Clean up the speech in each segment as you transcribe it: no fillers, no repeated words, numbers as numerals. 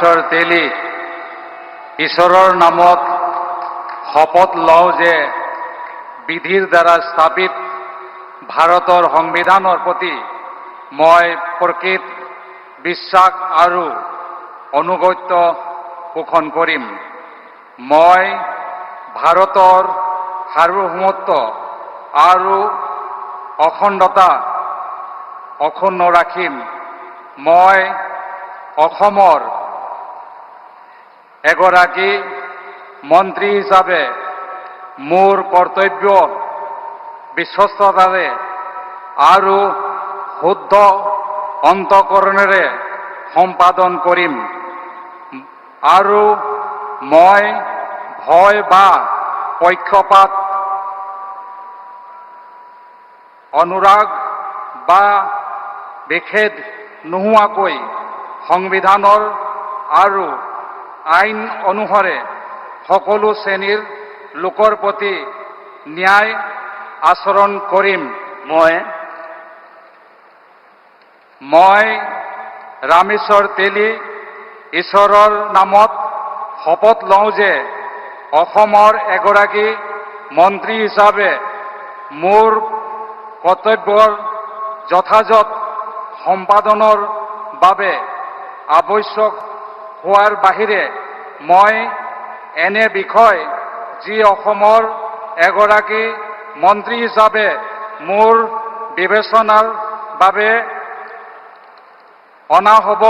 ৰামেশ্বৰ তেলী ঈশ্বৰৰ নামত শপত লওঁ যে বিধিৰ দ্বাৰা স্থাপিত ভাৰতৰ সংবিধানৰ প্ৰতি মই প্ৰকৃত বিশ্বাস আৰু অনুগত্য পোষণ কৰিম। মই ভাৰতৰ সাৰ্বভৌমত্ব আৰু অখণ্ডতা অক্ষুণ্ণ ৰাখিম। মই অসমৰ এগৰাকী মন্ত্ৰী হিচাপে মোৰ কৰ্তব্য বিশ্বস্ততাৰে আৰু শুদ্ধ অন্তঃকৰণেৰে সম্পাদন কৰিম আৰু মই ভয় বা পক্ষপাত অনুৰাগ বা বিখেদ নোহোৱাকৈ সংবিধানৰ আৰু আইন অনুসাৰে সকলো শ্ৰেণীৰ লোকৰ প্ৰতি ন্যায় আচৰণ কৰিম। মই ৰামেশ্বৰ তেলী ঈশ্বৰৰ নামত শপত লওঁ যে অসমৰ এগৰাকী মন্ত্ৰী হিচাপে মোৰ কৰ্তব্যৰ যথাযথ সম্পাদনৰ বাবে আৱশ্যক হোৱাৰ বাহিৰে মই এনে বিষয় যি অসমৰ এগৰাকী মন্ত্ৰী হিচাপে মোৰ বিবেচনাৰ বাবে অনা হ'ব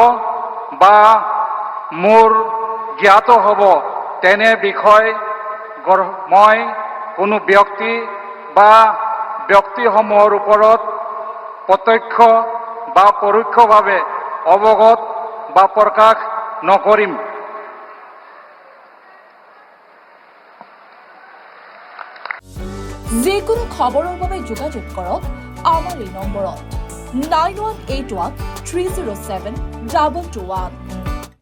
বা মোৰ জ্ঞাত হ'ব তেনে বিষয় মই কোনো ব্যক্তি বা ব্যক্তিসমূহৰ ওপৰত প্ৰত্যক্ষ বা পৰোক্ষভাৱে অৱগত বা প্ৰকাশ নকৰিম। যিকোনো খবৰৰ বাবে যোগাযোগ কৰক আমাৰ এই নম্বৰত 9181 307 221।